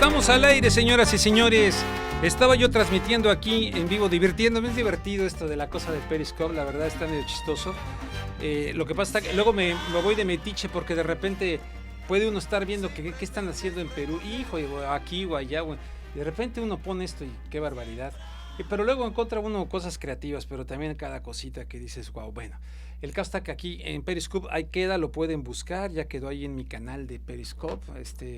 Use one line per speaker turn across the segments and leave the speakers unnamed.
Estamos al aire, señoras y señores. Estaba yo transmitiendo aquí en vivo, divirtiéndome. Es divertido esto de la cosa de Periscope, la verdad está medio chistoso. Lo que pasa es que luego me voy de metiche porque de repente puede uno estar viendo qué están haciendo en Perú, hijo, aquí o allá, y de repente uno pone esto y qué barbaridad. Pero luego encuentra uno cosas creativas, pero también cada cosita que dices, wow, bueno. El caso está que aquí en Periscope ahí queda, lo pueden buscar, ya quedó ahí en mi canal de Periscope,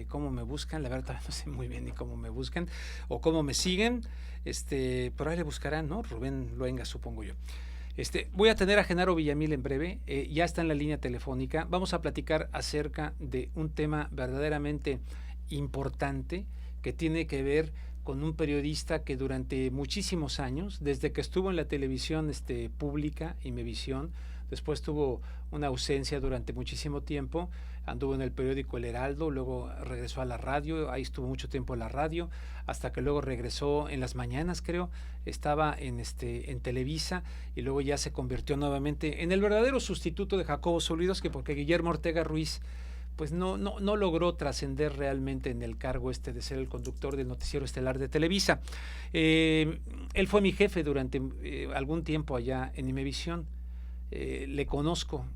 cómo me buscan, la verdad no sé muy bien ni cómo me buscan o cómo me siguen, por ahí le buscarán, ¿no? Rubén Luenga, supongo yo. Voy a tener a Genaro Villamil en breve, ya está en la línea telefónica, vamos a platicar acerca de un tema verdaderamente importante que tiene que ver con un periodista que durante muchísimos años, desde que estuvo en la televisión pública, Imevisión, después tuvo una ausencia durante muchísimo tiempo, anduvo en el periódico El Heraldo, luego regresó a la radio, ahí estuvo mucho tiempo en la radio, hasta que luego regresó en las mañanas, creo, estaba en Televisa, y luego ya se convirtió nuevamente en el verdadero sustituto de Jacobo Zurludowski, porque Guillermo Ortega Ruiz pues no logró trascender realmente en el cargo de ser el conductor del noticiero estelar de Televisa. Él fue mi jefe durante algún tiempo allá en Imevisión. Le conozco.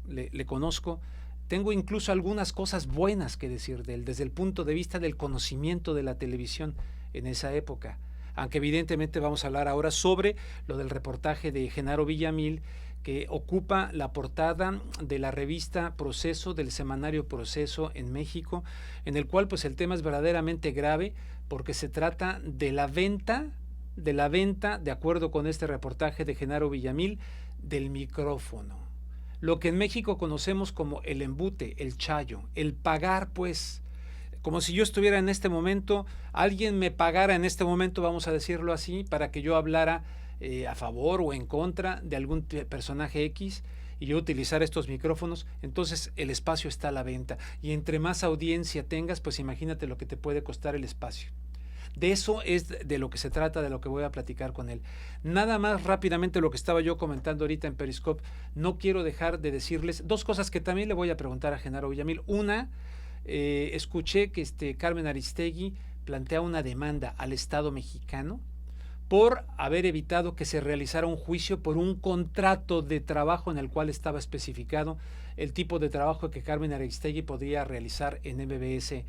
Tengo incluso algunas cosas buenas que decir de él, desde el punto de vista del conocimiento de la televisión en esa época. Aunque evidentemente vamos a hablar ahora sobre lo del reportaje de Genaro Villamil, que ocupa la portada de la revista Proceso, del semanario Proceso en México, en el cual pues el tema es verdaderamente grave porque se trata de la venta, de acuerdo con este reportaje de Genaro Villamil, del micrófono. Lo que en México conocemos como el embute, el chayo, el pagar pues, como si yo estuviera en este momento, alguien me pagara en este momento, vamos a decirlo así, para que yo hablara a favor o en contra de algún personaje X y yo utilizar estos micrófonos, entonces el espacio está a la venta y entre más audiencia tengas, pues imagínate lo que te puede costar el espacio. De eso es de lo que se trata, de lo que voy a platicar con él. Nada más rápidamente lo que estaba yo comentando ahorita en Periscope, no quiero dejar de decirles dos cosas que también le voy a preguntar a Genaro Villamil. Una, escuché que Carmen Aristegui plantea una demanda al Estado mexicano por haber evitado que se realizara un juicio por un contrato de trabajo en el cual estaba especificado el tipo de trabajo que Carmen Aristegui podría realizar en MBS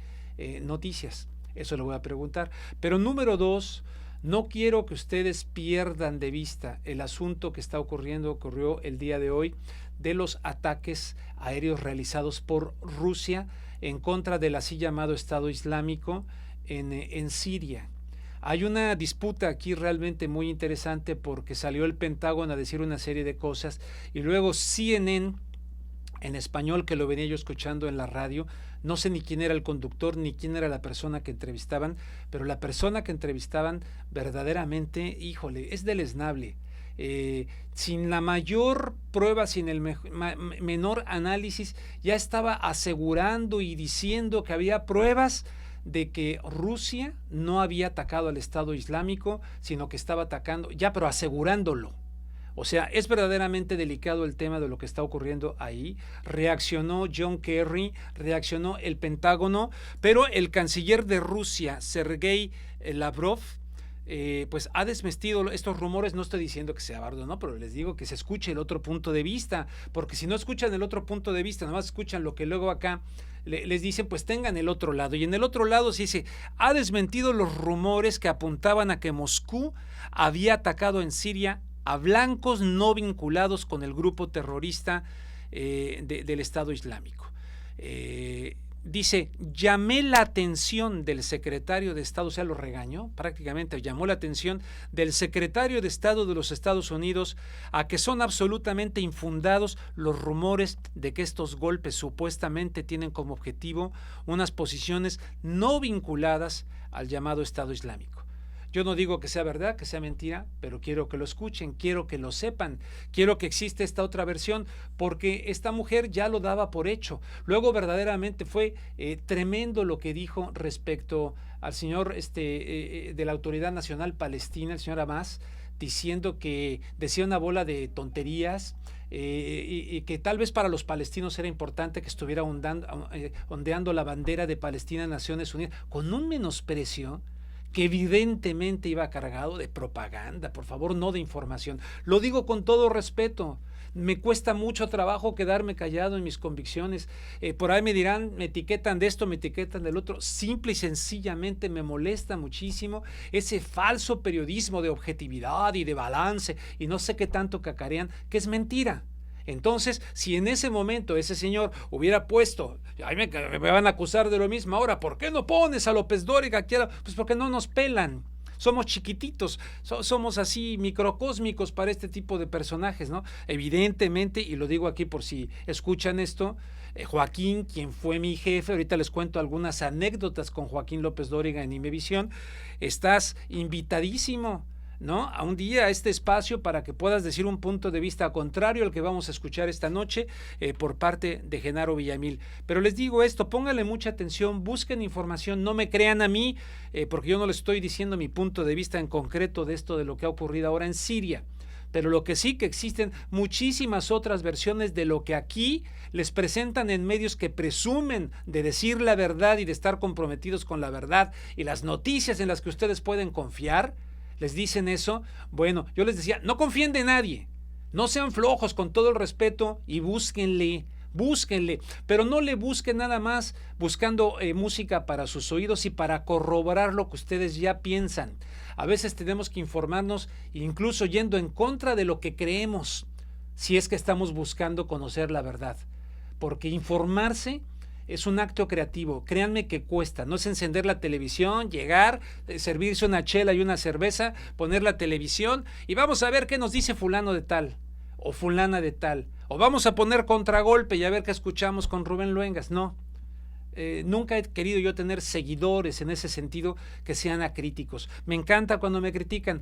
Noticias. Eso le voy a preguntar. Pero número dos, no quiero que ustedes pierdan de vista el asunto que ocurrió el día de hoy de los ataques aéreos realizados por Rusia en contra del así llamado Estado Islámico en Siria. Hay una disputa aquí realmente muy interesante porque salió el Pentágono a decir una serie de cosas y luego CNN en español, que lo venía yo escuchando en la radio, no sé ni quién era el conductor ni quién era la persona que entrevistaban, pero la persona que entrevistaban verdaderamente, híjole, es deleznable. Sin la mayor prueba, sin el menor análisis, ya estaba asegurando y diciendo que había pruebas de que Rusia no había atacado al Estado Islámico, sino que estaba atacando, ya pero asegurándolo. O sea, es verdaderamente delicado el tema de lo que está ocurriendo ahí. Reaccionó John Kerry, reaccionó el Pentágono, pero el canciller de Rusia, Sergei Lavrov, pues ha desmentido estos rumores. No estoy diciendo que sea bardo, no, pero les digo que se escuche el otro punto de vista, porque si no escuchan el otro punto de vista, nada más escuchan lo que luego acá les dicen, pues tengan el otro lado. Y en el otro lado se dice, ha desmentido los rumores que apuntaban a que Moscú había atacado en Siria a blancos no vinculados con el grupo terrorista del Estado Islámico. Dice, llamé la atención del secretario de Estado, o sea, lo regañó prácticamente, llamó la atención del secretario de Estado de los Estados Unidos a que son absolutamente infundados los rumores de que estos golpes supuestamente tienen como objetivo unas posiciones no vinculadas al llamado Estado Islámico. Yo no digo que sea verdad, que sea mentira, pero quiero que lo escuchen, quiero que lo sepan, quiero que exista esta otra versión, porque esta mujer ya lo daba por hecho. Luego verdaderamente fue tremendo lo que dijo respecto al señor de la Autoridad Nacional Palestina, el señor Abbas. diciendo que decía una bola de tonterías, y que tal vez para los palestinos era importante que estuviera ondeando la bandera de Palestina en Naciones Unidas, con un menosprecio que evidentemente iba cargado de propaganda, por favor, no de información. Lo digo con todo respeto. Me cuesta mucho trabajo quedarme callado en mis convicciones. Por ahí me dirán, me etiquetan de esto, me etiquetan del otro. Simple y sencillamente me molesta muchísimo ese falso periodismo de objetividad y de balance y no sé qué tanto cacarean, que es mentira. Entonces, si en ese momento ese señor hubiera puesto, ay, me van a acusar de lo mismo ahora, ¿por qué no pones a López Dóriga? Pues porque no nos pelan. Somos chiquititos, somos así microcósmicos para este tipo de personajes, ¿no? Evidentemente, y lo digo aquí por si escuchan esto, Joaquín, quien fue mi jefe, ahorita les cuento algunas anécdotas con Joaquín López Dóriga en Imevisión, estás invitadísimo, ¿no? A un día a este espacio para que puedas decir un punto de vista contrario al que vamos a escuchar esta noche por parte de Genaro Villamil. Pero les digo esto, pónganle mucha atención, busquen información, no me crean a mí, porque yo no les estoy diciendo mi punto de vista en concreto de esto de lo que ha ocurrido ahora en Siria. Pero lo que sí que existen muchísimas otras versiones de lo que aquí les presentan en medios que presumen de decir la verdad y de estar comprometidos con la verdad, y las noticias en las que ustedes pueden confiar, les dicen eso. Bueno, yo les decía, no confíen de nadie, no sean flojos, con todo el respeto, y búsquenle, pero no le busquen nada más buscando música para sus oídos y para corroborar lo que ustedes ya piensan. A veces tenemos que informarnos incluso yendo en contra de lo que creemos, si es que estamos buscando conocer la verdad, porque informarse es un acto creativo, créanme que cuesta, no es encender la televisión, llegar, servirse una chela y una cerveza, poner la televisión y vamos a ver qué nos dice fulano de tal o fulana de tal, o vamos a poner contragolpe y a ver qué escuchamos con Rubén Luengas. No, nunca he querido yo tener seguidores en ese sentido que sean acríticos. Me encanta cuando me critican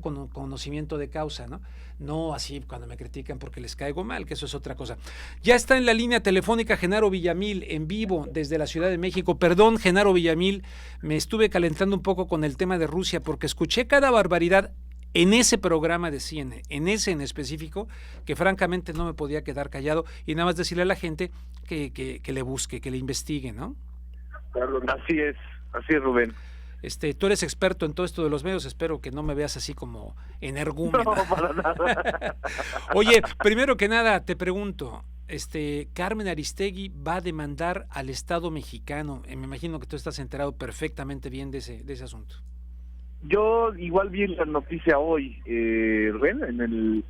con conocimiento de causa, ¿no? No así cuando me critican porque les caigo mal, que eso es otra cosa. Ya está en la línea telefónica Genaro Villamil, en vivo desde la Ciudad de México. Perdón, Genaro Villamil, me estuve calentando un poco con el tema de Rusia porque escuché cada barbaridad en ese programa de CNN, en ese en específico, que francamente no me podía quedar callado y nada más decirle a la gente que le busque, que le investigue, ¿no?
Así es, Rubén.
Tú eres experto en todo esto de los medios, espero que no me veas así como energúmeno.
No, para nada.
Oye, primero que nada te pregunto, Carmen Aristegui va a demandar al Estado mexicano, me imagino que tú estás enterado perfectamente bien de ese asunto.
Yo igual vi la noticia hoy, Rubén,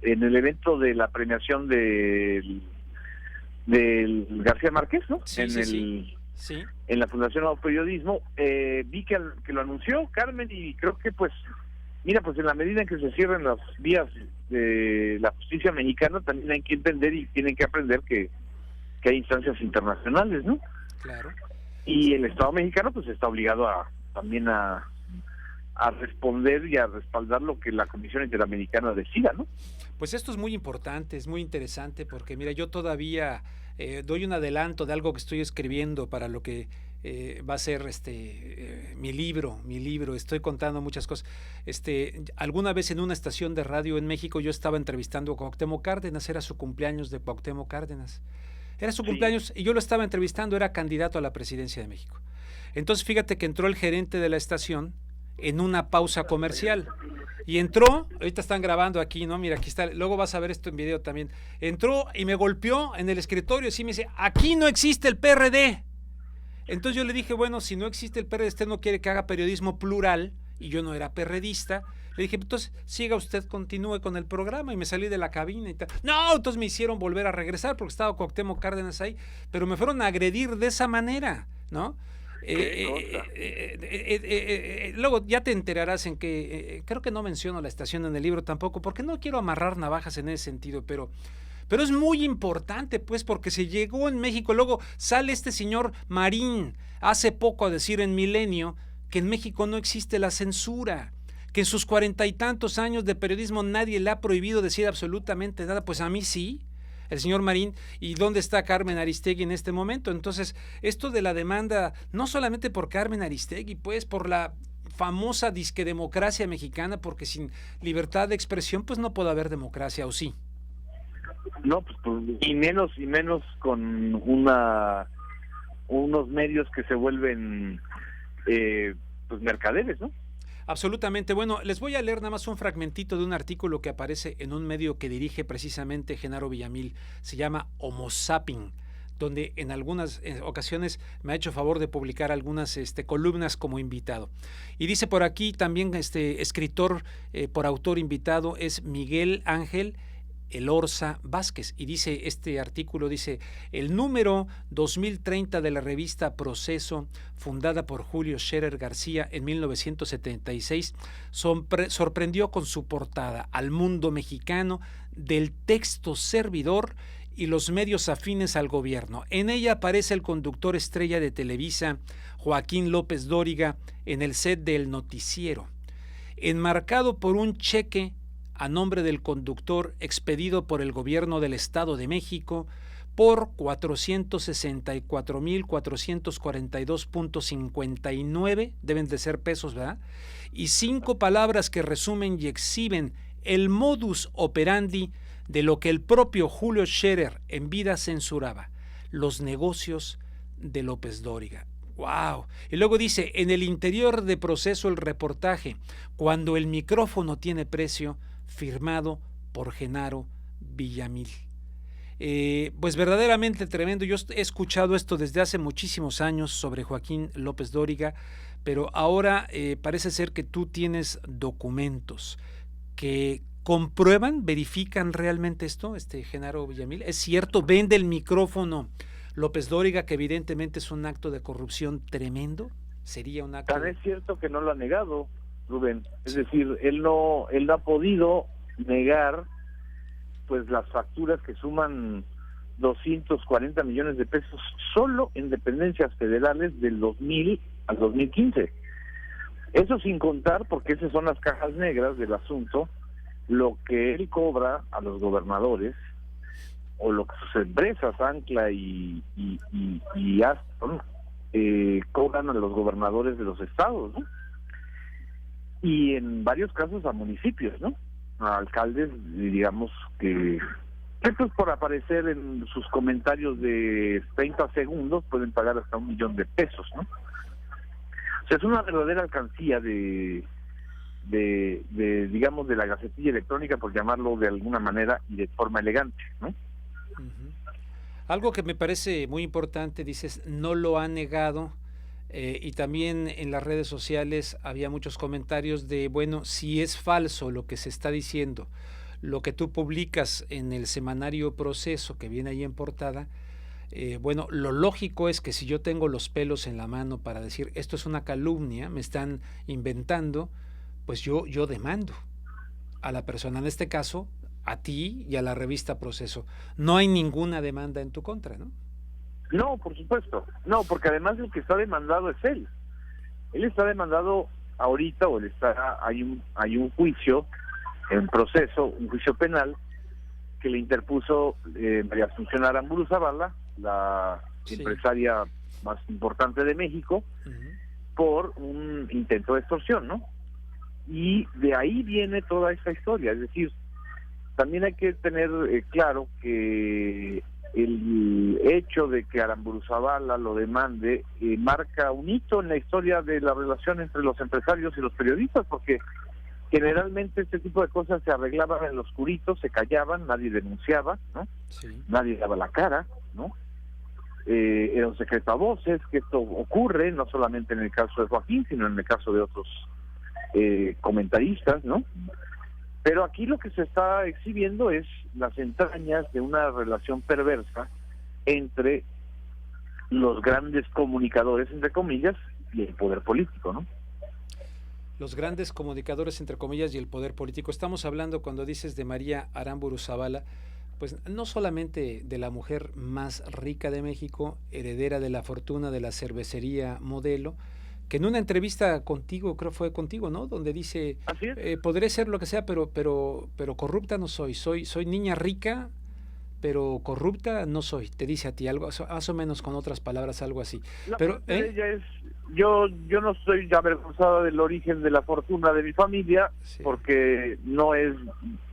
en el evento de la premiación del García Márquez, ¿no?
Sí.
En la Fundación Nuevo Periodismo, vi que lo anunció Carmen y creo que pues en la medida en que se cierren las vías de la justicia mexicana, también hay que entender y tienen que aprender que hay instancias internacionales, ¿no?
Claro.
Y el Estado mexicano pues está obligado también a responder y a respaldar lo que la Comisión Interamericana decida, ¿no?
Pues esto es muy importante, es muy interesante porque mira, yo todavía doy un adelanto de algo que estoy escribiendo para lo que va a ser mi libro, estoy contando muchas cosas. Alguna vez en una estación de radio en México yo estaba entrevistando a Cuauhtémoc Cárdenas, era su cumpleaños de Cuauhtémoc Cárdenas. Era su cumpleaños y yo lo estaba entrevistando, era candidato a la presidencia de México. Entonces fíjate que entró el gerente de la estación en una pausa comercial y entró, ahorita están grabando aquí, ¿no? Mira, aquí está, luego vas a ver esto en video también. Entró y me golpeó en el escritorio y me dice, aquí no existe el PRD. Entonces yo le dije, bueno, si no existe el PRD, usted no quiere que haga periodismo plural, y yo no era perredista. Le dije, entonces siga usted, continúe con el programa, y me salí de la cabina y tal. No, entonces me hicieron volver a regresar porque estaba Cuauhtémoc Cárdenas ahí, pero me fueron a agredir de esa manera, ¿no? Luego ya te enterarás en que creo que no menciono la estación en el libro tampoco, porque no quiero amarrar navajas en ese sentido, pero es muy importante, pues, porque se llegó en México. Luego sale este señor Marín hace poco a decir en Milenio que en México no existe la censura, que en sus 40 y tantos años de periodismo nadie le ha prohibido decir absolutamente nada. Pues a mí sí, el señor Marín. ¿Y dónde está Carmen Aristegui en este momento? Entonces, esto de la demanda, no solamente por Carmen Aristegui, pues por la famosa disque democracia mexicana, porque sin libertad de expresión pues no puede haber democracia, ¿o sí?
No, pues, y menos con unos medios que se vuelven pues mercaderes, ¿no?
Absolutamente. Bueno, les voy a leer nada más un fragmentito de un artículo que aparece en un medio que dirige precisamente Genaro Villamil. Se llama Homo Sapien, donde en algunas ocasiones me ha hecho favor de publicar algunas columnas como invitado. Y dice por aquí también escritor por autor invitado es Miguel Ángel Elorza Vázquez, y dice este artículo, dice: el número 2030 de la revista Proceso, fundada por Julio Scherer García en 1976, sorprendió con su portada al mundo mexicano del texto servidor y los medios afines al gobierno. En ella aparece el conductor estrella de Televisa, Joaquín López Dóriga, en el set del noticiero, enmarcado por un cheque a nombre del conductor expedido por el gobierno del Estado de México por 464,442.59, deben de ser pesos, ¿verdad? Y 5 palabras que resumen y exhiben el modus operandi de lo que el propio Julio Scherer en vida censuraba: los negocios de López Dóriga. ¡Wow! Y luego dice: en el interior de Proceso el reportaje, cuando el micrófono tiene precio, firmado por Genaro Villamil. Pues verdaderamente tremendo. Yo he escuchado esto desde hace muchísimos años sobre Joaquín López Dóriga, pero ahora parece ser que tú tienes documentos que comprueban, verifican realmente esto, Genaro Villamil. ¿Es cierto? ¿Vende el micrófono López Dóriga, que evidentemente es un acto de corrupción tremendo? ¿Sería un acto?
Tan es cierto que no lo ha negado, Rubén. Es decir, él no ha podido negar pues las facturas que suman 240 millones de pesos solo en dependencias federales del 2000 al 2015. Eso sin contar, porque esas son las cajas negras del asunto, lo que él cobra a los gobernadores, o lo que sus empresas Ancla y Aston cobran a los gobernadores de los estados, ¿no? Y en varios casos a municipios, ¿no? A alcaldes, digamos, que pues por aparecer en sus comentarios de 30 segundos pueden pagar hasta 1 millón de pesos, ¿no? O sea, es una verdadera alcancía de digamos, de la gacetilla electrónica, por llamarlo de alguna manera y de forma elegante, ¿no?
Uh-huh. Algo que me parece muy importante, dices, no lo ha negado. Y también en las redes sociales había muchos comentarios de, bueno, si es falso lo que se está diciendo, lo que tú publicas en el semanario Proceso, que viene ahí en portada, bueno, lo lógico es que si yo tengo los pelos en la mano para decir esto es una calumnia, me están inventando, pues yo demando a la persona, en este caso a ti y a la revista Proceso. No hay ninguna demanda en tu contra, ¿no?
No, por supuesto. No, porque además el que está demandado es él. Él está demandado ahorita, o hay un juicio en Proceso, un juicio penal que le interpuso María Asunción Aramburu Zavala, la empresaria más importante de México, por un intento de extorsión, ¿no? Y de ahí viene toda esta historia. Es decir, también hay que tener claro que el hecho de que Aramburu Zavala lo demande marca un hito en la historia de la relación entre los empresarios y los periodistas, porque generalmente este tipo de cosas se arreglaban en lo oscurito, se callaban, nadie denunciaba, ¿no? Sí. Nadie daba la cara, ¿no? Era un secreto a voces que esto ocurre, no solamente en el caso de Joaquín, sino en el caso de otros comentaristas, ¿no? Pero aquí lo que se está exhibiendo es las entrañas de una relación perversa entre los grandes comunicadores, entre comillas, y el poder político, ¿no?
Los grandes comunicadores, entre comillas, y el poder político. Estamos hablando, cuando dices de María Aramburu Zavala, pues no solamente de la mujer más rica de México, heredera de la fortuna de la cervecería Modelo, que en una entrevista contigo, creo fue contigo, ¿no? Donde dice, podré ser lo que sea, pero corrupta no soy niña rica, pero corrupta no soy, te dice a ti algo, más o menos con otras palabras, algo así.
La
Pero,
frase de ella es, yo no estoy avergonzada del origen de la fortuna de mi familia,
Sí.
porque no es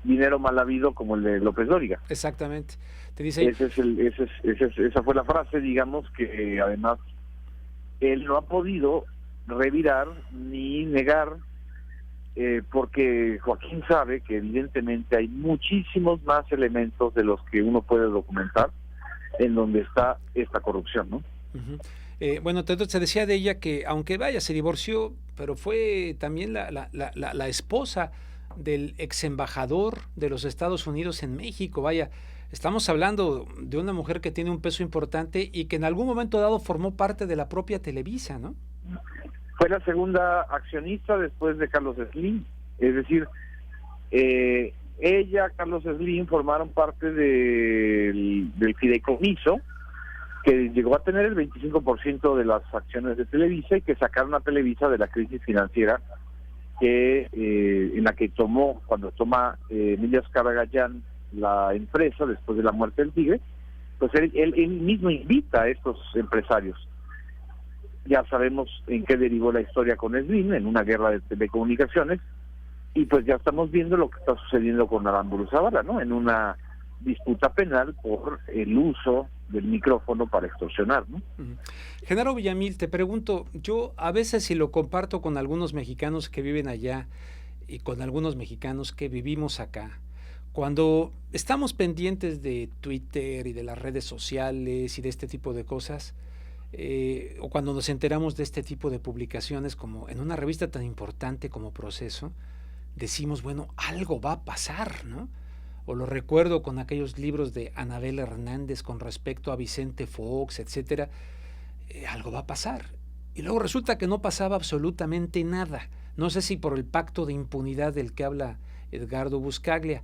dinero mal habido como el de López Dóriga.
Exactamente. Te dice,
Esa fue la frase, digamos, que además él no ha podido revirar ni negar, porque Joaquín sabe que evidentemente hay muchísimos más elementos de los que uno puede documentar en donde está esta corrupción, ¿no?
uh-huh. Bueno, se decía de ella que, aunque vaya, se divorció, pero fue también la esposa del ex embajador de los Estados Unidos en México. Vaya, estamos hablando de una mujer que tiene un peso importante y que en algún momento dado formó parte de la propia Televisa, ¿no?
Fue la segunda accionista después de Carlos Slim. Es decir, ella, Carlos Slim, formaron parte del fideicomiso que llegó a tener el 25% de las acciones de Televisa y que sacaron a Televisa de la crisis financiera en la que cuando toma Emilio Azcárraga Gallán la empresa después de la muerte del Tigre, pues él mismo invita a estos empresarios. Ya sabemos en qué derivó la historia con Slim, en una guerra de telecomunicaciones, y pues ya estamos viendo lo que está sucediendo con Aramburu Zavala, ¿no? En una disputa penal por el uso del micrófono para extorsionar, ¿no?
Genaro Villamil, te pregunto, yo a veces si lo comparto con algunos mexicanos que viven allá y con algunos mexicanos que vivimos acá, cuando estamos pendientes de Twitter y de las redes sociales y de este tipo de cosas, o cuando nos enteramos de este tipo de publicaciones como en una revista tan importante como Proceso, decimos, bueno, algo va a pasar, ¿no? O lo recuerdo con aquellos libros de Anabel Hernández con respecto a Vicente Fox, etcétera, algo va a pasar. Y luego resulta que no pasaba absolutamente nada. No sé si por el pacto de impunidad del que habla Edgardo Buscaglia.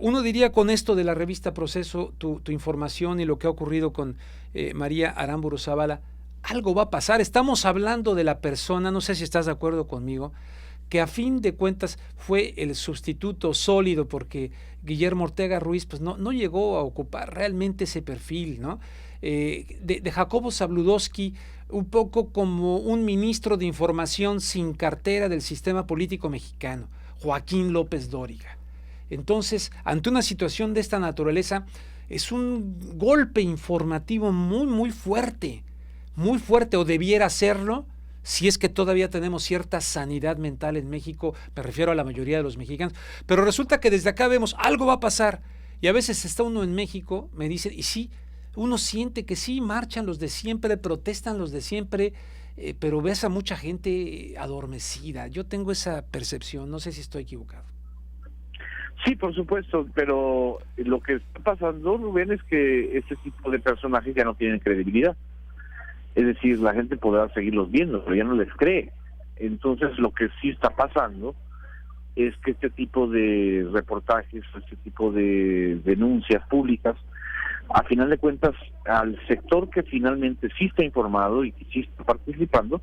Uno diría con esto de la revista Proceso, tu información y lo que ha ocurrido con María Aramburu Zavala, algo va a pasar. Estamos hablando de la persona, no sé si estás de acuerdo conmigo, que a fin de cuentas fue el sustituto sólido porque Guillermo Ortega Ruiz pues no llegó a ocupar realmente ese perfil, ¿no? De Jacobo Zabludovsky, un poco como un ministro de información sin cartera del sistema político mexicano, Joaquín López Dóriga. Entonces, ante una situación de esta naturaleza, es un golpe informativo muy fuerte, o debiera serlo, si es que todavía tenemos cierta sanidad mental en México, me refiero a la mayoría de los mexicanos, pero resulta que desde acá vemos, algo va a pasar, y a veces está uno en México, me dicen, y sí, uno siente que sí, marchan los de siempre, protestan los de siempre, pero ves a mucha gente adormecida. Yo tengo esa percepción, no sé si estoy equivocado.
Sí, por supuesto, pero lo que está pasando, Rubén, es que este tipo de personajes ya no tienen credibilidad. Es decir, la gente podrá seguirlos viendo, pero ya no les cree. Entonces, lo que sí está pasando es que este tipo de reportajes, este tipo de denuncias públicas, a final de cuentas, al sector que finalmente sí está informado y que sí está participando,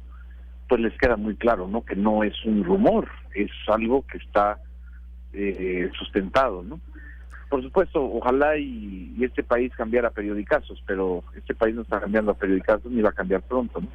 pues les queda muy claro, ¿no? Que no es un rumor, es algo que está sustentado, ¿no? Por supuesto, ojalá y este país cambiara a periodicazos, pero este país no está cambiando a periodicazos ni va a cambiar pronto, ¿no?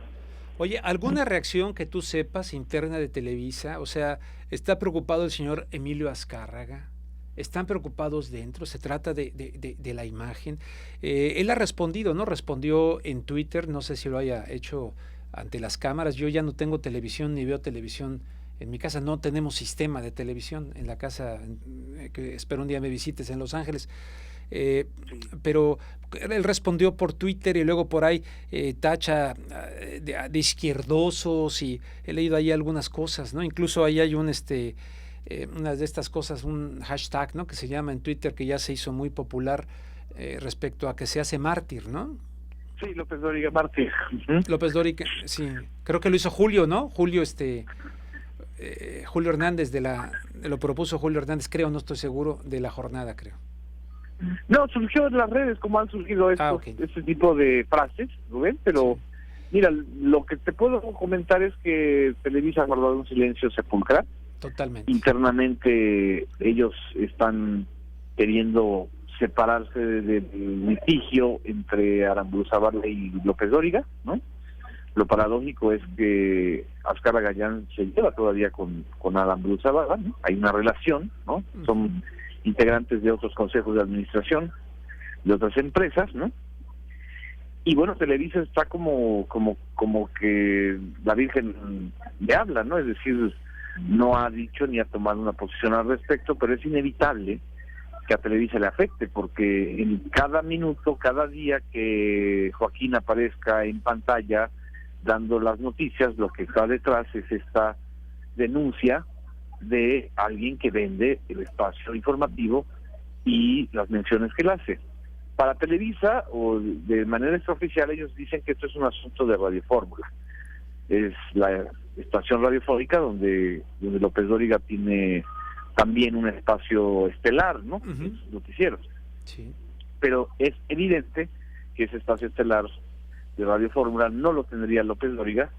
Oye, ¿alguna reacción que tú sepas interna de Televisa? O sea, ¿está preocupado el señor Emilio Azcárraga? ¿Están preocupados dentro? ¿Se trata de la imagen? Él ha respondido, ¿no? Respondió en Twitter, no sé si lo haya hecho ante las cámaras. Yo ya no tengo televisión ni veo televisión en mi casa, no tenemos sistema de televisión en la casa, que espero un día me visites en Los Ángeles. Pero él respondió por Twitter y luego por ahí tacha de izquierdosos, y he leído ahí algunas cosas, ¿no? Incluso ahí hay una de estas cosas, un hashtag, ¿no? Que se llama en Twitter, que ya se hizo muy popular respecto a que se hace mártir, ¿no?
Sí, López Dóriga mártir.
López Dóriga, sí, creo que lo hizo Julio, ¿no? Julio Hernández lo propuso Julio Hernández, creo, no estoy seguro, de La Jornada, creo.
No, surgió en las redes como han surgido este tipo de frases, Rubén, pero sí. Mira, lo que te puedo comentar es que Televisa ha guardado un silencio sepulcral.
Totalmente.
Internamente ellos están queriendo separarse del litigio entre Aramburu Zavala y López Dóriga, ¿no? Lo paradójico es que Azcárraga Gallán se lleva todavía con Aramburu Zavala, ¿no? Hay una relación, ¿no? Son integrantes de otros consejos de administración de otras empresas, ¿no? Y bueno, Televisa está como que la Virgen le habla, ¿no? Es decir, no ha dicho ni ha tomado una posición al respecto, pero es inevitable que a Televisa le afecte, porque en cada minuto, cada día que Joaquín aparezca en pantalla dando las noticias, lo que está detrás es esta denuncia de alguien que vende el espacio informativo y las menciones que él hace. Para Televisa, o de manera extraoficial, ellos dicen que esto es un asunto de Radio Fórmula. Es la estación radiofónica donde López Dóriga tiene también un espacio estelar, ¿no? Los noticieros.
Sí.
Pero es evidente que ese espacio estelar de Radio Fórmula no lo tendría López Dóriga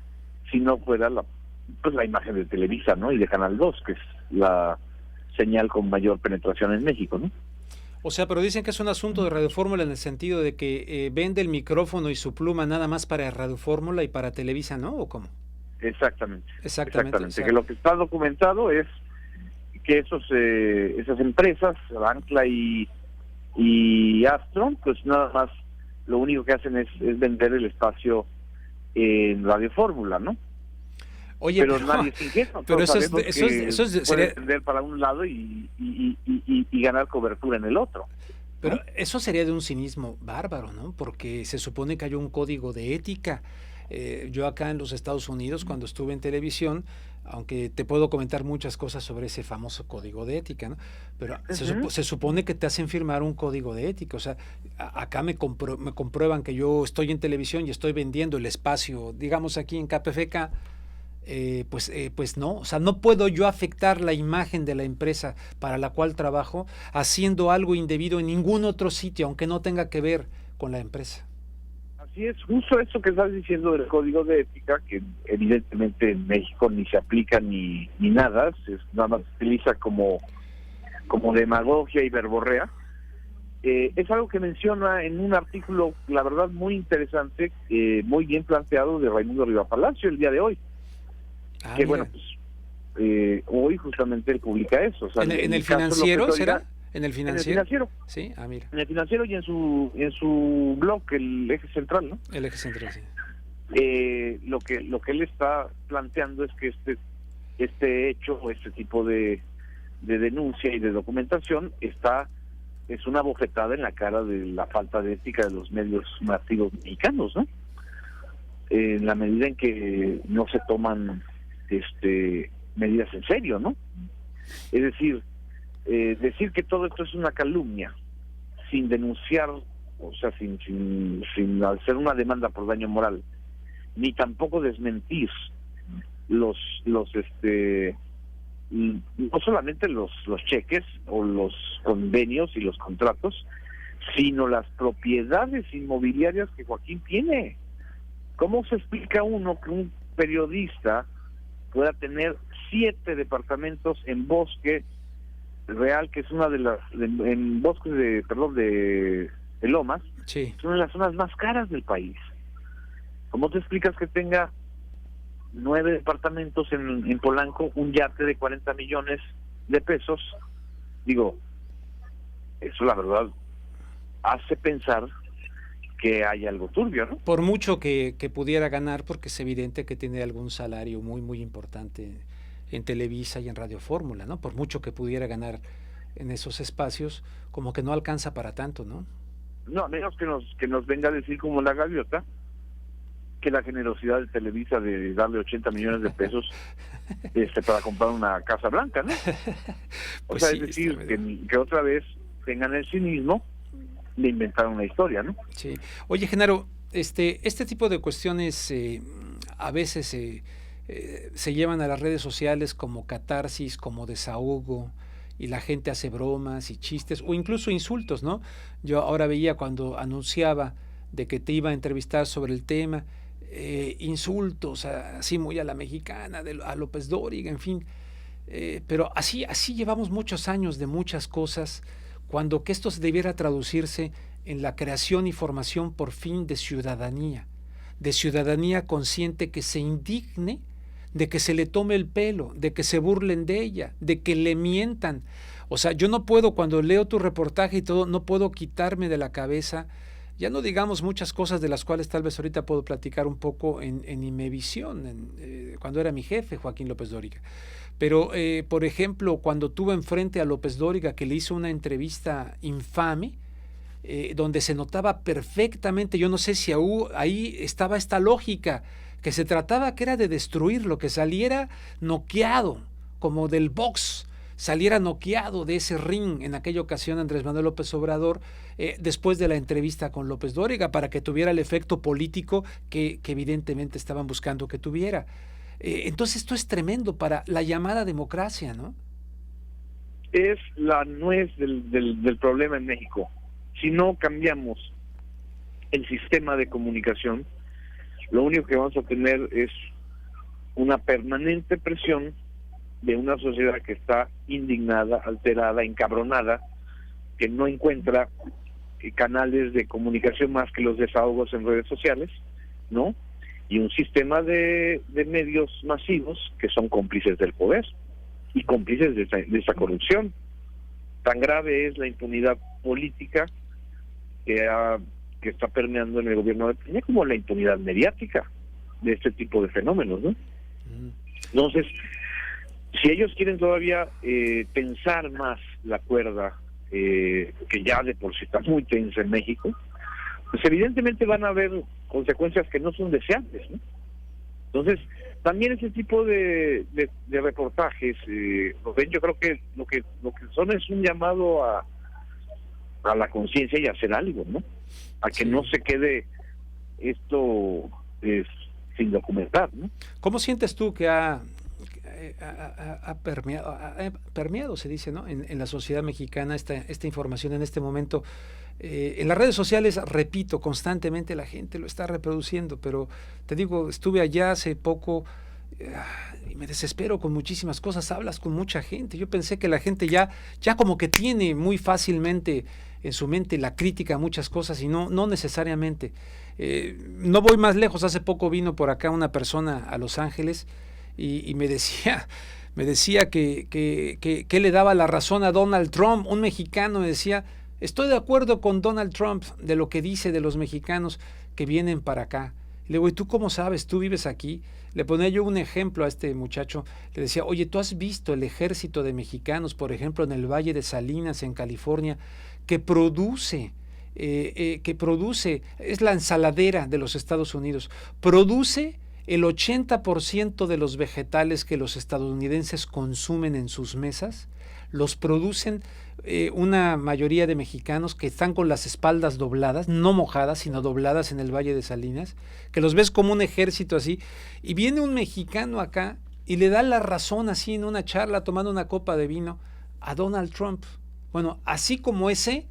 si no fuera la imagen de Televisa, ¿no? Y de Canal 2, que es la señal con mayor penetración en México, ¿no?
O sea, pero dicen que es un asunto de Radio Fórmula en el sentido de que vende el micrófono y su pluma nada más para Radio Fórmula y para Televisa, ¿no? ¿O cómo?
Exactamente.
O sea,
que lo que está documentado es que esas empresas, Ancla y Astron, pues nada más lo único que hacen es vender el espacio en Radio Fórmula, ¿no?
Oye,
pero nadie es ingenuo.
Pero eso
puede vender para un lado y ganar cobertura en el otro.
Pero eso sería de un cinismo bárbaro, ¿no? Porque se supone que hay un código de ética. Yo acá en los Estados Unidos, cuando estuve en televisión, aunque te puedo comentar muchas cosas sobre ese famoso código de ética, ¿no? Pero se supone que te hacen firmar un código de ética. O sea, acá me comprueban que yo estoy en televisión y estoy vendiendo el espacio, digamos aquí en KPFK, pues no, o sea, no puedo yo afectar la imagen de la empresa para la cual trabajo haciendo algo indebido en ningún otro sitio, aunque no tenga que ver con la empresa.
Así es, justo eso que estás diciendo del código de ética, que evidentemente en México ni se aplica ni nada, nada más se utiliza como demagogia y verborrea. Es algo que menciona en un artículo, la verdad, muy interesante, muy bien planteado, de Raimundo Riva Palacio el día de hoy. Que
mira.
bueno, pues hoy justamente él publica eso. O sea,
¿En el Financiero será? ¿En el Financiero?
En el Financiero.
Sí, mira.
En el Financiero y en su blog, el Eje Central, ¿no?
El Eje Central, sí.
Lo que él está planteando es que este hecho o este tipo de denuncia y de documentación es una bofetada en la cara de la falta de ética de los medios masivos mexicanos, ¿no? En la medida en que no se toman medidas en serio, ¿no? Es decir, decir que todo esto es una calumnia sin denunciar, o sea, sin hacer una demanda por daño moral, ni tampoco desmentir no solamente los cheques o los convenios y los contratos, sino las propiedades inmobiliarias que Joaquín tiene. ¿Cómo se explica uno que un periodista pueda tener 7 departamentos en Bosque Real, que es una de las en Bosques de Lomas?
Sí.
Es una de las zonas más caras del país. ¿Cómo te explicas que tenga 9 departamentos en Polanco, un yate de 40 millones de pesos? Digo, eso la verdad hace pensar que hay algo turbio, ¿no?
Por mucho que pudiera ganar, porque es evidente que tiene algún salario muy, muy importante en Televisa y en Radio Fórmula, ¿no? Por mucho que pudiera ganar en esos espacios, como que no alcanza para tanto, ¿no?
No, a menos que nos venga a decir como la gaviota que la generosidad de Televisa de darle 80 millones de pesos para comprar una Casa Blanca, ¿no?
Pues
o sea,
sí,
es decir, que otra vez tengan el cinismo de inventar una historia, ¿no?
Sí. Oye, Genaro, este tipo de cuestiones a veces se llevan a las redes sociales como catarsis, como desahogo, y la gente hace bromas y chistes, o incluso insultos, ¿no? Yo ahora veía cuando anunciaba de que te iba a entrevistar sobre el tema, insultos así muy a la mexicana, a López Dóriga, en fin. Pero así llevamos muchos años de muchas cosas, cuando que esto debiera traducirse en la creación y formación por fin de ciudadanía consciente que se indigne de que se le tome el pelo, de que se burlen de ella, de que le mientan. O sea, yo no puedo, cuando leo tu reportaje y todo, no puedo quitarme de la cabeza, ya no digamos muchas cosas de las cuales tal vez ahorita puedo platicar un poco en Imevisión, cuando era mi jefe, Joaquín López Dóriga. Pero, por ejemplo, cuando tuve enfrente a López Dóriga, que le hizo una entrevista infame, donde se notaba perfectamente, yo no sé si ahí estaba esta lógica, que se trataba que era de destruirlo, que saliera noqueado, como del box, saliera noqueado de ese ring en aquella ocasión Andrés Manuel López Obrador, después de la entrevista con López Dóriga, para que tuviera el efecto político que evidentemente estaban buscando que tuviera. Entonces esto es tremendo para la llamada democracia, ¿no?
Es la nuez del problema en México. Si no cambiamos el sistema de comunicación, lo único que vamos a tener es una permanente presión de una sociedad que está indignada, alterada, encabronada, que no encuentra canales de comunicación más que los desahogos en redes sociales, ¿no? Y un sistema de medios masivos que son cómplices del poder y cómplices de esa corrupción. Tan grave es la impunidad política que está permeando en el gobierno de Peña, como la impunidad mediática de este tipo de fenómenos, ¿no? Entonces, si ellos quieren todavía tensar más la cuerda, que ya de por sí está muy tensa en México, pues evidentemente van a haber consecuencias que no son deseables, ¿no? Entonces, también ese tipo de reportajes, yo creo que lo que son es un llamado a la conciencia y a hacer algo, ¿no? A que no se quede esto sin documentar, ¿no?
¿Cómo sientes tú que ha permeado, se dice, ¿no?, en la sociedad mexicana esta información en este momento? En las redes sociales, repito, constantemente la gente lo está reproduciendo, pero te digo, estuve allá hace poco y me desespero con muchísimas cosas, hablas con mucha gente, yo pensé que la gente ya como que tiene muy fácilmente en su mente la crítica a muchas cosas y no necesariamente. No voy más lejos, hace poco vino por acá una persona a Los Ángeles y me decía que le daba la razón a Donald Trump, un mexicano. Me decía, estoy de acuerdo con Donald Trump de lo que dice de los mexicanos que vienen para acá. Le digo, ¿y tú cómo sabes? ¿Tú vives aquí? Le ponía yo un ejemplo a este muchacho, le decía, oye, ¿tú has visto el ejército de mexicanos, por ejemplo, en el Valle de Salinas, en California, que produce, es la ensaladera de los Estados Unidos, produce el 80% de los vegetales que los estadounidenses consumen en sus mesas, los producen una mayoría de mexicanos que están con las espaldas dobladas, no mojadas, sino dobladas en el Valle de Salinas, que los ves como un ejército así, y viene un mexicano acá y le da la razón así en una charla, tomando una copa de vino, a Donald Trump. Bueno, así como ese,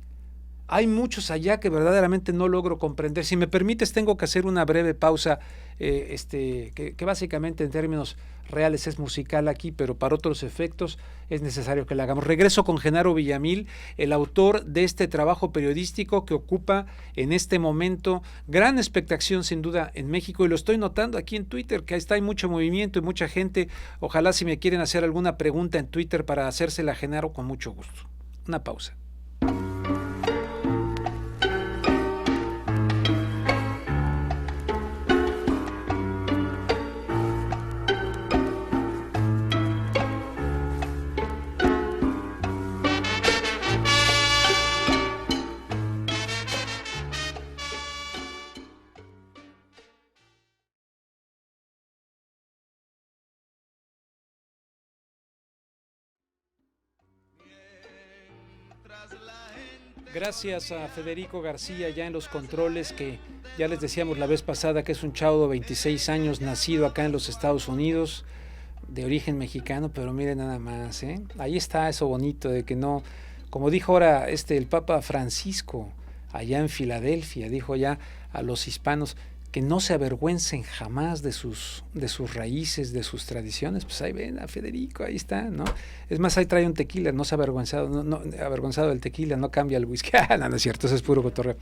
hay muchos allá que verdaderamente no logro comprender. Si me permites, tengo que hacer una breve pausa, que básicamente en términos reales es musical aquí, pero para otros efectos es necesario que la hagamos. Regreso con Genaro Villamil, el autor de este trabajo periodístico que ocupa en este momento gran expectación sin duda en México, y lo estoy notando aquí en Twitter, que hay mucho movimiento y mucha gente. Ojalá, si me quieren hacer alguna pregunta en Twitter para hacérsela a Genaro, con mucho gusto. Una pausa. Gracias a Federico García ya en los controles, que ya les decíamos la vez pasada que es un chavo de 26 años, nacido acá en los Estados Unidos, de origen mexicano, pero miren nada más, ahí está eso bonito de que no, como dijo ahora el Papa Francisco allá en Filadelfia, dijo ya a los hispanos que no se avergüencen jamás de sus raíces, de sus tradiciones. Pues ahí ven a Federico, ahí está, ¿no? Es más, ahí trae un tequila, no se ha avergonzado, no avergonzado del tequila, no cambia el whisky. No es cierto, eso es puro cotorreo.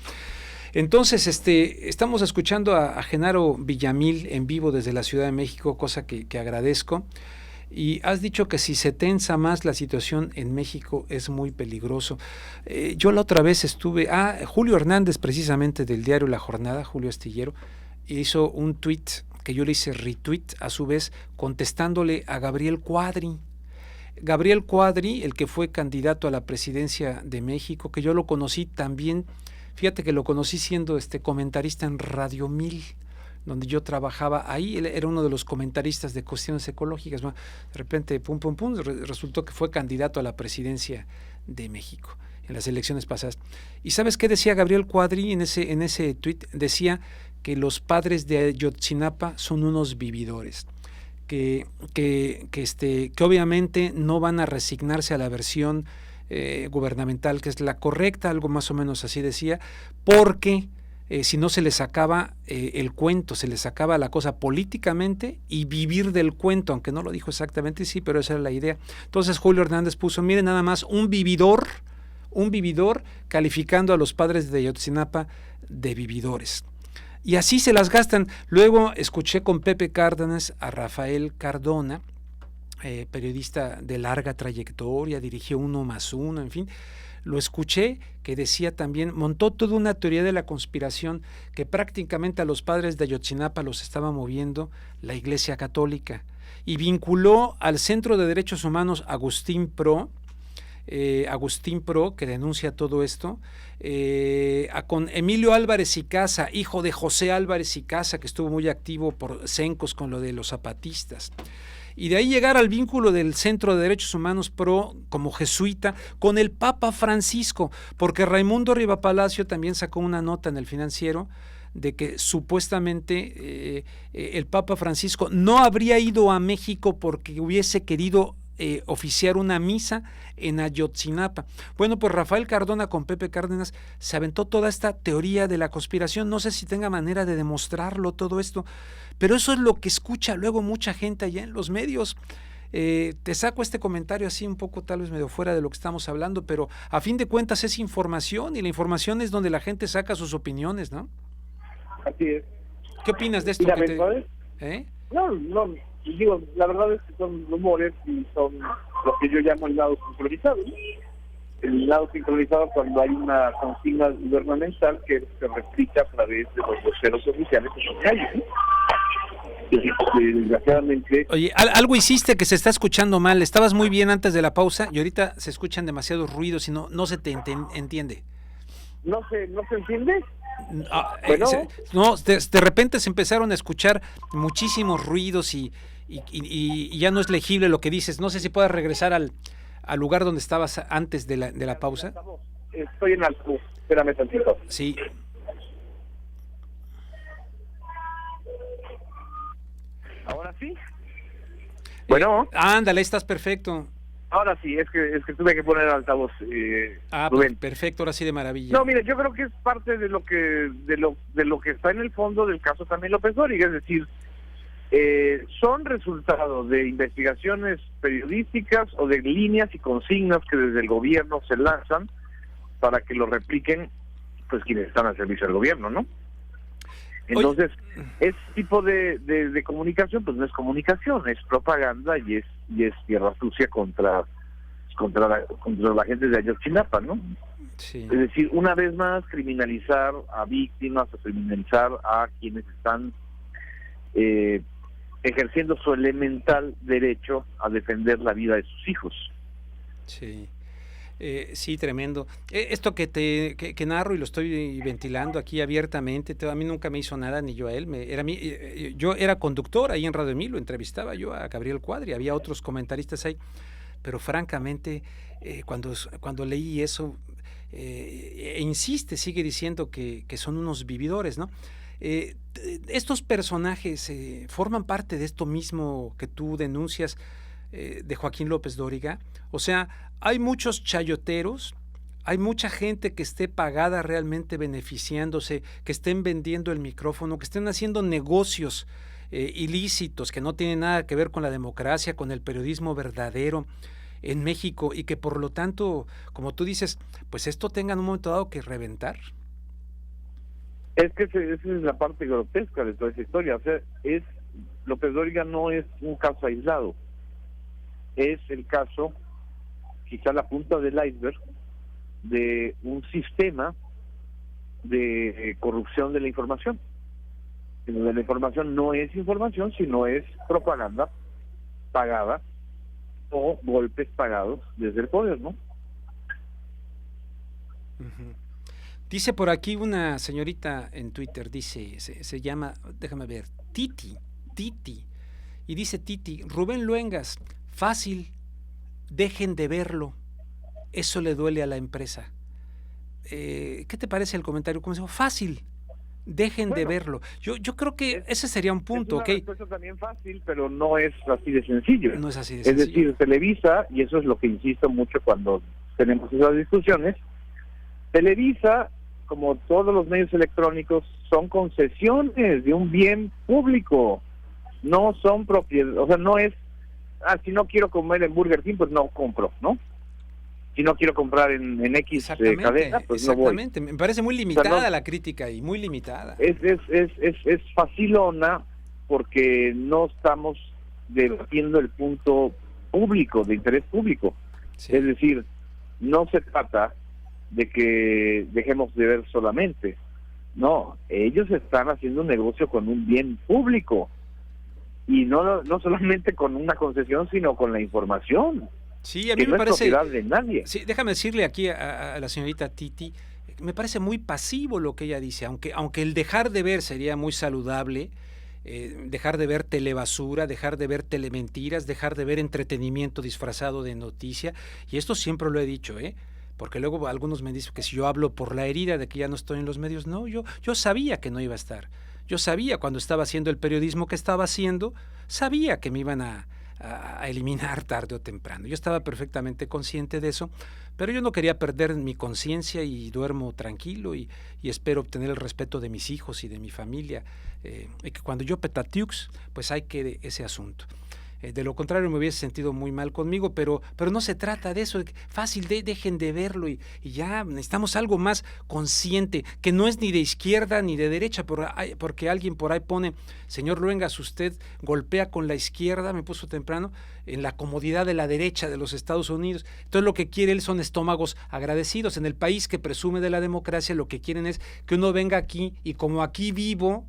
Entonces, estamos escuchando a Genaro Villamil en vivo desde la Ciudad de México, cosa que agradezco. Y has dicho que si se tensa más la situación en México es muy peligroso. Yo la otra vez estuve, Julio Hernández, precisamente del diario La Jornada, Julio Astillero, hizo un tweet que yo le hice retweet, a su vez contestándole a Gabriel Cuadri. Gabriel Cuadri, el que fue candidato a la presidencia de México, que yo lo conocí también, fíjate que lo conocí siendo comentarista en Radio 1000, donde yo trabajaba ahí. Él era uno de los comentaristas de cuestiones ecológicas. De repente, resultó que fue candidato a la presidencia de México en las elecciones pasadas. ¿Y sabes qué decía Gabriel Cuadri en ese tuit? Decía que los padres de Ayotzinapa son unos vividores, que obviamente no van a resignarse a la versión gubernamental, que es la correcta, algo más o menos así decía, porque si no se les sacaba el cuento, se les sacaba la cosa políticamente y vivir del cuento, aunque no lo dijo exactamente, sí, pero esa era la idea. Entonces Julio Hernández puso, miren nada más, un vividor calificando a los padres de Ayotzinapa de vividores. Y así se las gastan. Luego escuché con Pepe Cárdenas a Rafael Cardona, periodista de larga trayectoria, dirigió 1+1, en fin. Lo escuché que decía también, montó toda una teoría de la conspiración que prácticamente a los padres de Ayotzinapa los estaba moviendo la Iglesia Católica, y vinculó al Centro de Derechos Humanos Agustín Pro, que denuncia todo esto, con Emilio Álvarez y Casa, hijo de José Álvarez y Casa, que estuvo muy activo por Cencos con lo de los zapatistas. Y de ahí llegar al vínculo del Centro de Derechos Humanos Pro como jesuita con el Papa Francisco, porque Raimundo Rivapalacio también sacó una nota en El Financiero de que supuestamente el Papa Francisco no habría ido a México porque hubiese querido oficiar una misa en Ayotzinapa. Bueno, pues Rafael Cardona con Pepe Cárdenas se aventó toda esta teoría de la conspiración. No sé si tenga manera de demostrarlo todo esto, pero eso es lo que escucha luego mucha gente allá en los medios. Te saco este comentario así un poco tal vez medio fuera de lo que estamos hablando, pero a fin de cuentas es información, y la información es donde la gente saca sus opiniones, ¿no?
Así es.
¿Qué opinas de esto?
No, digo, la verdad es que son rumores y son lo que yo llamo el lado sincronizado, ¿no? El lado sincronizado cuando hay una consigna gubernamental que se replica a través de los voceros oficiales en las calles, ¿no? Desgraciadamente.
Oye, algo hiciste que se está escuchando mal. Estabas muy bien antes de la pausa y ahorita se escuchan demasiados ruidos y no se te entiende.
¿No se entiende?
Bueno. De repente se empezaron a escuchar muchísimos ruidos y ya no es legible lo que dices. No sé si puedas regresar al lugar donde estabas antes de la pausa.
Estoy en alto, espérame tantito.
Sí.
¿Ahora sí? Bueno.
Ándale, estás perfecto.
Ahora sí, es que tuve que poner altavoz.
Pues perfecto, ahora sí de maravilla.
No, mire, yo creo que es parte de lo que está en el fondo del caso también López Dóriga, es decir, son resultado de investigaciones periodísticas o de líneas y consignas que desde el gobierno se lanzan para que lo repliquen pues quienes están al servicio del gobierno, ¿no? Entonces, ese tipo de comunicación pues no es comunicación, es propaganda y es tierra sucia contra la gente de Ayotzinapa, ¿no?
Sí.
Es decir, una vez más criminalizar a víctimas, o criminalizar a quienes están ejerciendo su elemental derecho a defender la vida de sus hijos.
Sí. Sí, tremendo. Esto que narro y lo estoy ventilando aquí abiertamente, a mí nunca me hizo nada, ni yo a él. Yo era conductor ahí en Radio 1000, lo entrevistaba yo a Gabriel Cuadri, había otros comentaristas ahí, pero francamente, cuando leí eso, sigue diciendo que son unos vividores, ¿no? Estos personajes forman parte de esto mismo que tú denuncias de Joaquín López Dóriga. O sea, hay muchos chayoteros, hay mucha gente que esté pagada realmente beneficiándose, que estén vendiendo el micrófono, que estén haciendo negocios ilícitos que no tienen nada que ver con la democracia, con el periodismo verdadero en México y que por lo tanto, como tú dices, pues esto tenga en un momento dado que reventar.
Es que esa es la parte grotesca de toda esa historia. O sea, López Dóriga no es un caso aislado. Es el caso, quizá la punta del iceberg, de un sistema de corrupción de la información. Donde la información no es información, sino es propaganda pagada o golpes pagados desde el poder, ¿no?
Uh-huh. Dice por aquí una señorita en Twitter, dice, se llama, déjame ver, Titi, y dice Titi, Rubén Luengas, fácil, dejen de verlo, eso le duele a la empresa. ¿Qué te parece el comentario? ¿Cómo se llama? Fácil, dejen de verlo. Yo creo que ese sería un punto, ¿ok?
Es una respuesta también fácil, pero no es así de sencillo.
No es así de sencillo.
Es decir, Televisa, y eso es lo que insisto mucho cuando tenemos esas discusiones, Televisa, como todos los medios electrónicos, son concesiones de un bien público, no son propiedad, o sea, no es, si no quiero comer en Burger King, pues no compro, ¿no? Si no quiero comprar en X cadena, pues no voy.
Exactamente, me parece muy limitada, o sea, la crítica y muy limitada.
Es facilona porque no estamos debatiendo el punto público, de interés público. Sí. Es decir, no se trata de que dejemos de ver solamente. No, ellos están haciendo un negocio con un bien público. Y no solamente con una concesión, sino con la información.
Sí, a mí me parece.
No es propiedad de nadie.
Sí, déjame decirle aquí a la señorita Titi, me parece muy pasivo lo que ella dice, aunque el dejar de ver sería muy saludable, dejar de ver telebasura, dejar de ver telementiras, dejar de ver entretenimiento disfrazado de noticia, y esto siempre lo he dicho, porque luego algunos me dicen que si yo hablo por la herida de que ya no estoy en los medios, no, yo sabía que no iba a estar, yo sabía cuando estaba haciendo el periodismo que estaba haciendo, sabía que me iban a eliminar tarde o temprano. Yo estaba perfectamente consciente de eso, pero yo no quería perder mi conciencia y duermo tranquilo y espero obtener el respeto de mis hijos y de mi familia. Y que cuando yo petatiux, pues hay que ese asunto. De lo contrario me hubiese sentido muy mal conmigo, pero no se trata de eso, fácil, dejen de verlo y ya necesitamos algo más consciente, que no es ni de izquierda ni de derecha, porque alguien por ahí pone, señor Luengas, usted golpea con la izquierda, me puso temprano, en la comodidad de la derecha de los Estados Unidos, entonces lo que quiere él son estómagos agradecidos, en el país que presume de la democracia lo que quieren es que uno venga aquí y como aquí vivo,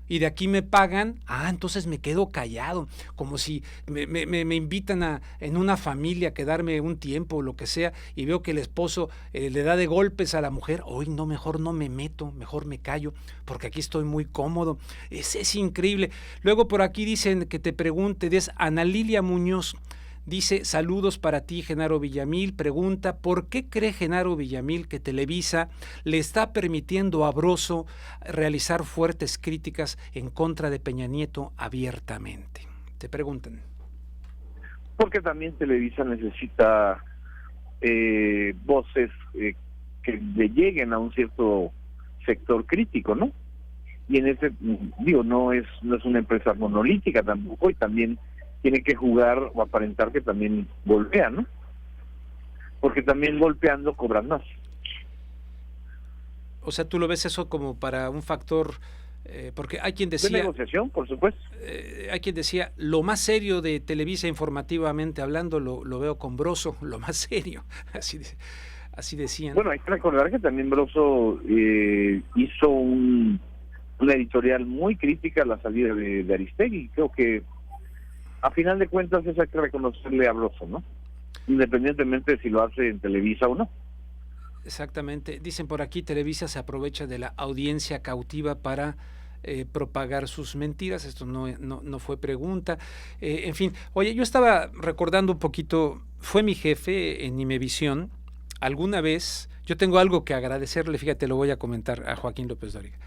y de aquí me pagan, entonces me quedo callado, como si me invitan en una familia a quedarme un tiempo o lo que sea, y veo que el esposo le da de golpes a la mujer, hoy no, mejor no me meto, mejor me callo, porque aquí estoy muy cómodo, es increíble. Luego por aquí dicen que te pregunte, es Ana Lilia Muñoz, dice, saludos para ti, Genaro Villamil, pregunta, ¿por qué cree Genaro Villamil que Televisa le está permitiendo a Broso realizar fuertes críticas en contra de Peña Nieto abiertamente? Te preguntan.
Porque también Televisa necesita voces que le lleguen a un cierto sector crítico, ¿no? Y en ese, no es una empresa monolítica tampoco, y también tiene que jugar o aparentar que también golpea, ¿no? Porque también golpeando cobran más.
O sea, ¿tú lo ves eso como para un factor? Porque hay quien decía...
De negociación, por supuesto.
Hay quien decía, lo más serio de Televisa informativamente hablando, lo veo con Broso, lo más serio. Así decían.
Bueno, hay que recordar que también Broso hizo una editorial muy crítica a la salida de Aristegui. Creo que a final de cuentas eso hay que reconocerle a Broso, ¿no? Independientemente de si lo hace en Televisa o no.
Exactamente. Dicen por aquí, Televisa se aprovecha de la audiencia cautiva para propagar sus mentiras. Esto no fue pregunta. En fin, oye, yo estaba recordando un poquito, fue mi jefe en Imevisión, alguna vez, yo tengo algo que agradecerle, fíjate, lo voy a comentar a Joaquín López Dóriga.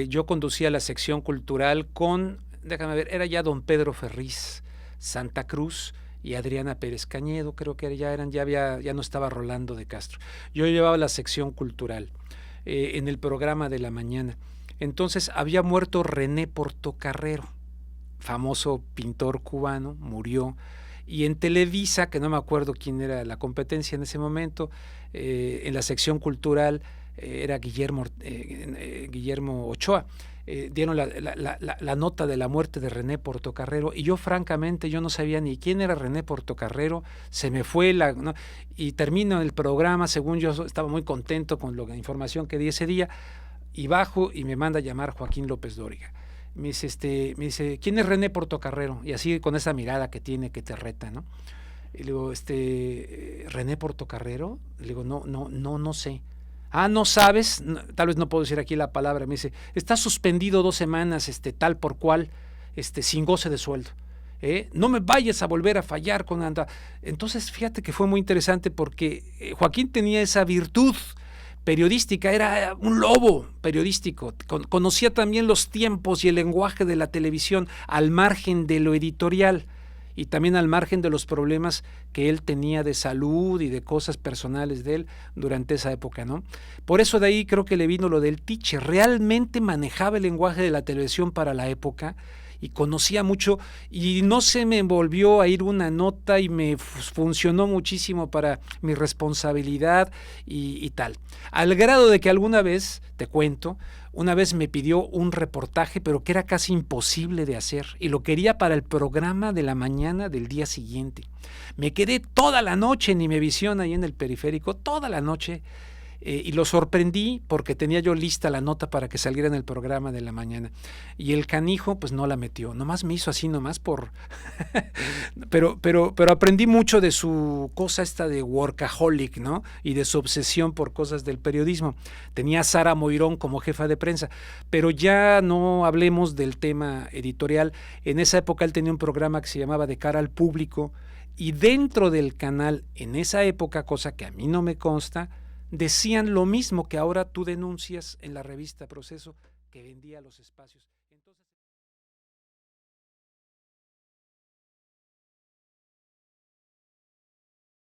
Yo conducía la sección cultural con... Déjame ver, era ya don Pedro Ferriz Santa Cruz y Adriana Pérez Cañedo, creo que ya no estaba Rolando de Castro. Yo llevaba la sección cultural en el programa de la mañana. Entonces había muerto René Portocarrero, famoso pintor cubano, murió. Y en Televisa, que no me acuerdo quién era la competencia en ese momento, en la sección cultural era Guillermo Ochoa, dieron la nota de la muerte de René Portocarrero, y yo francamente yo no sabía ni quién era René Portocarrero, se me fue ¿no? Y termino el programa, según yo estaba muy contento con la información que di ese día, y bajo y me manda a llamar Joaquín López Dóriga. Me dice, ¿quién es René Portocarrero? Y así con esa mirada que tiene, que te reta, ¿no? Y le digo, ¿René Portocarrero? Le digo, no sé. Ah, ¿no sabes? No, tal vez no puedo decir aquí la palabra. Me dice, está suspendido 2 semanas, tal por cual, sin goce de sueldo. No me vayas a volver a fallar con anda. Entonces, fíjate que fue muy interesante porque Joaquín tenía esa virtud periodística, era un lobo periodístico, conocía también los tiempos y el lenguaje de la televisión al margen de lo editorial y también al margen de los problemas que él tenía de salud y de cosas personales de él durante esa época, ¿no? Por eso de ahí creo que le vino lo del tiche, realmente manejaba el lenguaje de la televisión para la época y conocía mucho, y no se me volvió a ir una nota y me funcionó muchísimo para mi responsabilidad y tal. Al grado de que alguna vez, te cuento, una vez me pidió un reportaje, pero que era casi imposible de hacer, y lo quería para el programa de la mañana del día siguiente. Me quedé toda la noche en Imevisión, ahí en el Periférico, toda la noche, y lo sorprendí porque tenía yo lista la nota para que saliera en el programa de la mañana. Y el canijo, pues no la metió, nomás me hizo así, nomás por... pero aprendí mucho de su cosa esta de workaholic, ¿no? Y de su obsesión por cosas del periodismo. Tenía a Sara Moirón como jefa de prensa, pero ya no hablemos del tema editorial. En esa época él tenía un programa que se llamaba De Cara al Público, y dentro del canal, en esa época, cosa que a mí no me consta, decían lo mismo que ahora tú denuncias en la revista Proceso, que vendía los espacios.